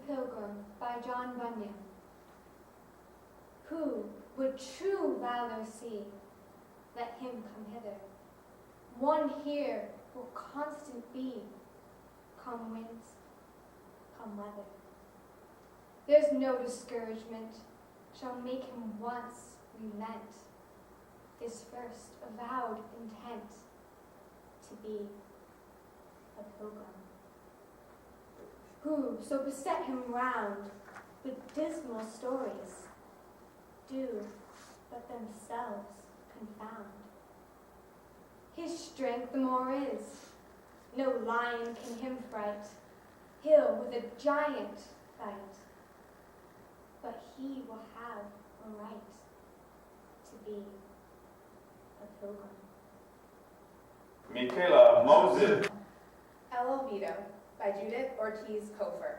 Pilgrim by John Bunyan. Who would true valor see, let him come hither. One here will constant be, come winds, come weather. There's no discouragement shall make him once relent his first avowed intent to be a pilgrim. Who so beset him round with dismal stories, do but themselves confound. His strength the more is, no lion can him fright, he'll with a giant fight, but he will have a right to be a pilgrim. Michaela Moses. El Olvido by Judith Ortiz Cofer.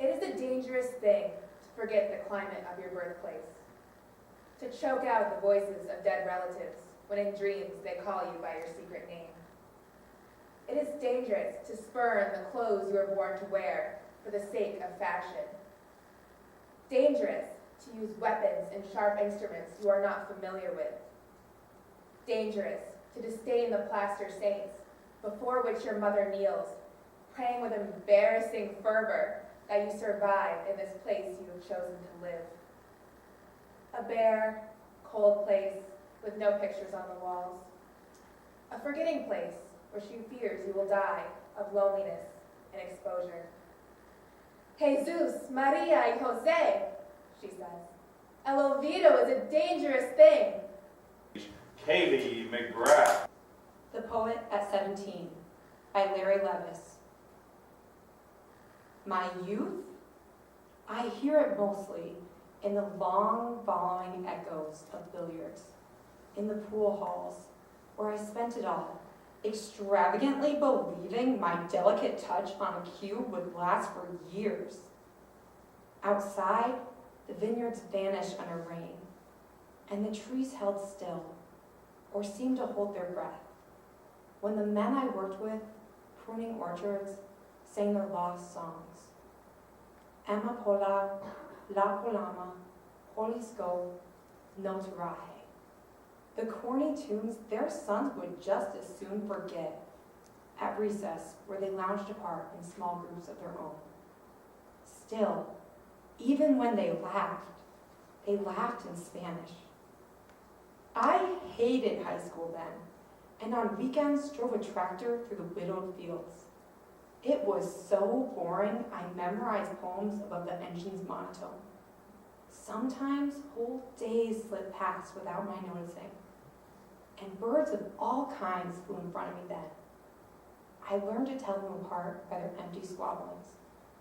It is a dangerous thing to forget the climate of your birthplace, to choke out the voices of dead relatives when in dreams they call you by your secret name. It is dangerous to spurn the clothes you were born to wear for the sake of fashion. Dangerous to use weapons and sharp instruments you are not familiar with. Dangerous to disdain the plaster saints before which your mother kneels, praying with embarrassing fervor that you survive in this place you have chosen to live. A bare, cold place with no pictures on the walls. A forgetting place where she fears you will die of loneliness and exposure. Jesus, Maria, y Jose, she says. El Olvido is a dangerous thing. Kaylee McGrath. The Poet at 17 by Larry Levis. My youth? I hear it mostly in the long following echoes of billiards, in the pool halls where I spent it all, extravagantly believing my delicate touch on a cue would last for years. Outside, the vineyards vanished under rain, and the trees held still, or seemed to hold their breath, when the men I worked with, pruning orchards, sang their lost songs. Amapola, La Polama, Jalisco, No Taraje. The corny tunes their sons would just as soon forget at recess, where they lounged apart in small groups of their own. Still, even when they laughed in Spanish. I hated high school then, and on weekends drove a tractor through the widowed fields. It was so boring I memorized poems above the engine's monotone. Sometimes whole days slipped past without my noticing, and birds of all kinds flew in front of me then. I learned to tell them apart by their empty squabblings,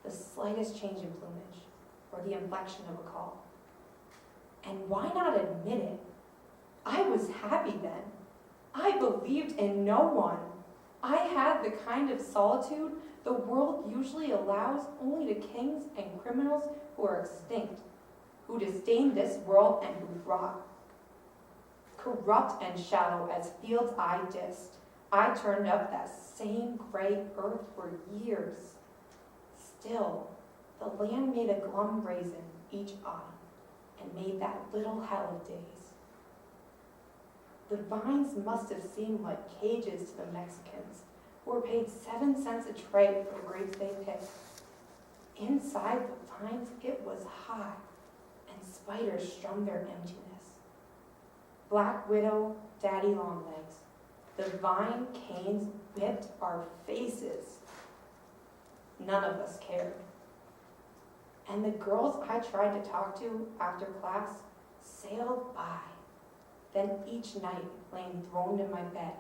the slightest change in plumage, or the inflection of a call. And why not admit it? I was happy then. I believed in no one. I had the kind of solitude the world usually allows only to kings and criminals who are extinct, who disdain this world and who rot. Corrupt and shallow as fields I dissed, I turned up that same gray earth for years. Still, the land made a glum raisin each autumn and made that little hell of days. The vines must have seemed like cages to the Mexicans, who were paid 7 cents a tray for the grapes they picked. Inside the vines, it was hot, and spiders strummed their emptiness. Black widow, daddy longlegs, the vine canes whipped our faces. None of us cared. And the girls I tried to talk to after class sailed by. Then each night, laying throned in my bed,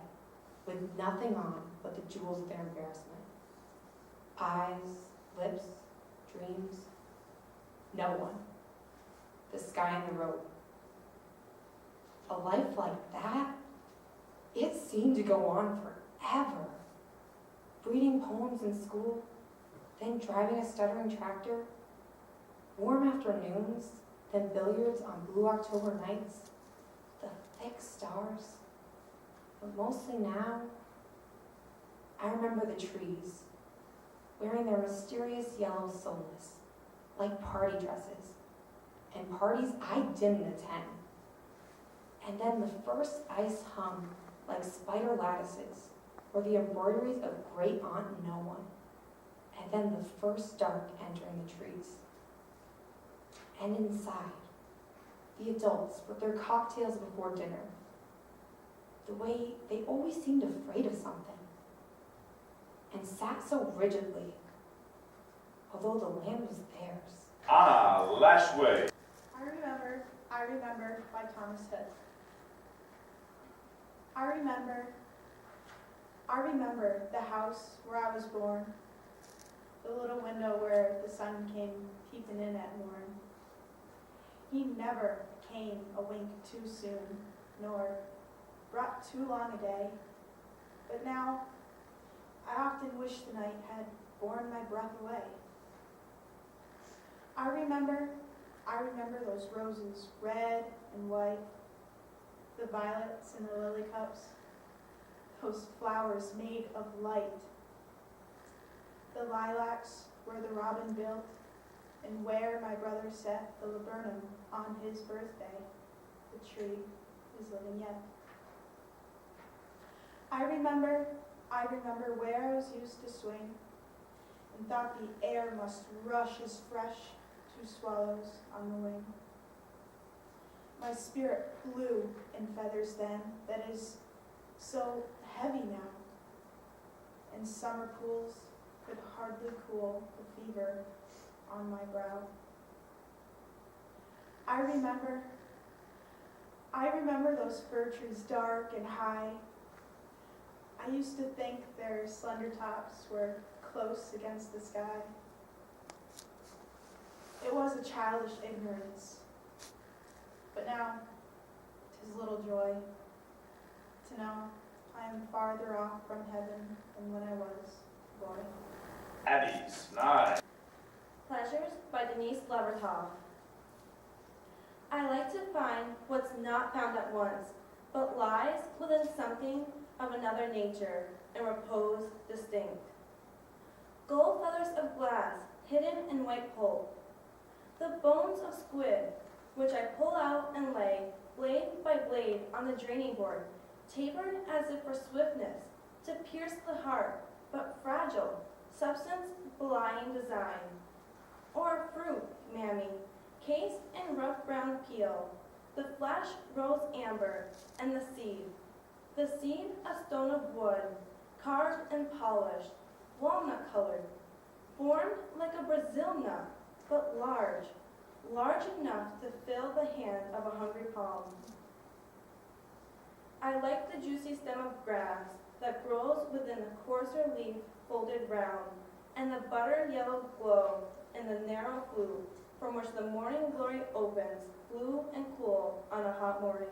with nothing on but the jewels of their embarrassment. Eyes, lips, dreams, no one. The sky and the road. A life like that? It seemed to go on forever. Reading poems in school, then driving a stuttering tractor, warm afternoons, then billiards on blue October nights, the thick stars. But mostly now, I remember the trees, wearing their mysterious yellow soulless, like party dresses, and parties I didn't attend. And then the first ice hum like spider lattices, or the embroideries of Great Aunt No One, and then the first dark entering the trees. And inside, the adults with their cocktails before dinner, the way they always seemed afraid of something, and sat so rigidly, although the land was theirs. Anna Lashway. I Remember by Thomas Hood. I remember the house where I was born, the little window where the sun came peeping in at morn. He never came a wink too soon, nor brought too long a day. But now, I often wish the night had borne my breath away. I remember those roses, red and white, the violets and the lily cups, those flowers made of light, the lilacs where the robin built, and where my brother set the laburnum on his birthday. The tree is living yet. I remember where I was used to swing, and thought the air must rush as fresh to swallows on the wing. My spirit flew in feathers then, that is so heavy now, and summer pools could hardly cool the fever on my brow. I remember those fir trees dark and high. I used to think their slender tops were close against the sky. It was a childish ignorance, but now 'tis little joy to know I am farther off from heaven than when I was a boy. Abby Snide. Pleasures by Denise Levertov. I like to find what's not found at once, but lies within something of another nature, and repose distinct. Gold feathers of glass hidden in white pulp. The bones of squid, which I pull out and lay, blade by blade, on the draining board, tapered as if for swiftness, to pierce the heart, but fragile, substance belying design. Or a fruit, mammy, cased in rough brown peel, the flesh rose amber, and the seed a stone of wood, carved and polished, walnut-colored, formed like a Brazil nut, but large enough to fill the hand of a hungry palm. I like the juicy stem of grass that grows within the coarser leaf folded round, and the butter-yellow glow in the narrow flue from which the morning glory opens, blue and cool on a hot morning.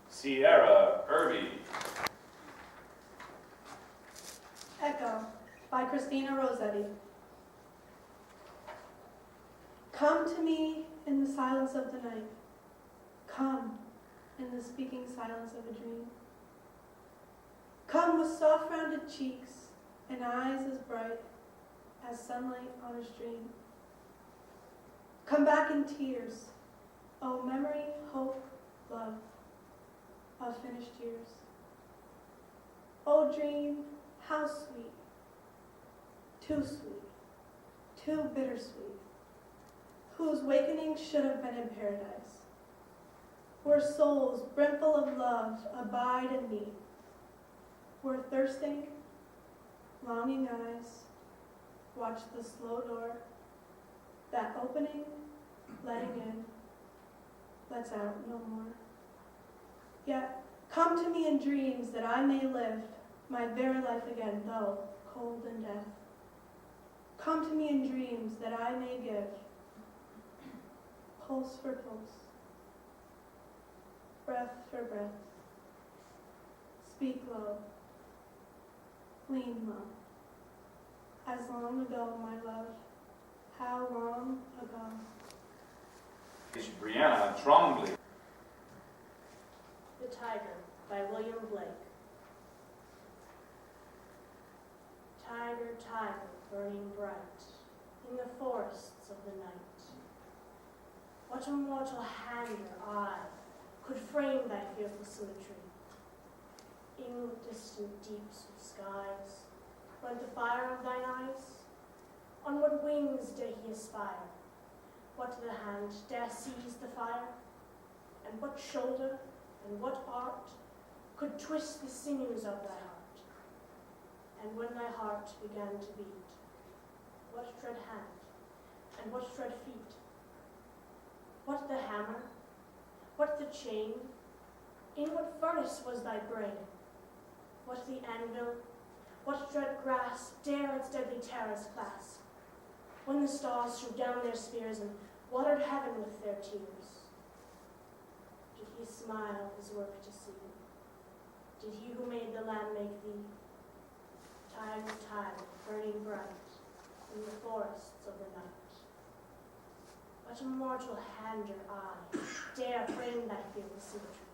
Sierra Irby. Echo by Christina Rossetti. Come to me in the silence of the night. Come in the speaking silence of a dream. Come with soft rounded cheeks and eyes as bright as sunlight on a stream. Come back in tears, oh memory, hope, love of finished years. Oh dream, how sweet, too bittersweet, whose wakening should have been in paradise, where souls brimful of love abide and meet, where thirsting, longing eyes watch the slow door, that opening, letting in, lets out no more. Yet come to me in dreams that I may live my very life again, though cold in death. Come to me in dreams that I may give pulse for pulse, breath for breath. Speak low, lean low. As long ago, my love, how long ago? Brianna Trombley. The Tiger by William Blake. yonder time burning bright in the forests of the night. What a mortal hand or eye could frame thy fearful symmetry? In distant deeps of skies burnt the fire of thine eyes? On what wings dare he aspire? What the hand dare seize the fire? And what shoulder and what art could twist the sinews of thy heart? And when thy heart began to beat, what dread hand and what dread feet? What the hammer? What the chain? In what furnace was thy brain? What the anvil? What dread grasp dare its deadly terrors clasp? When the stars threw down their spears and watered heaven with their tears, did he smile his work to see? Did he who made the land make thee? Time and time burning bright in the forests of the night. What a mortal hand or eye dare frame thy fearful symmetry?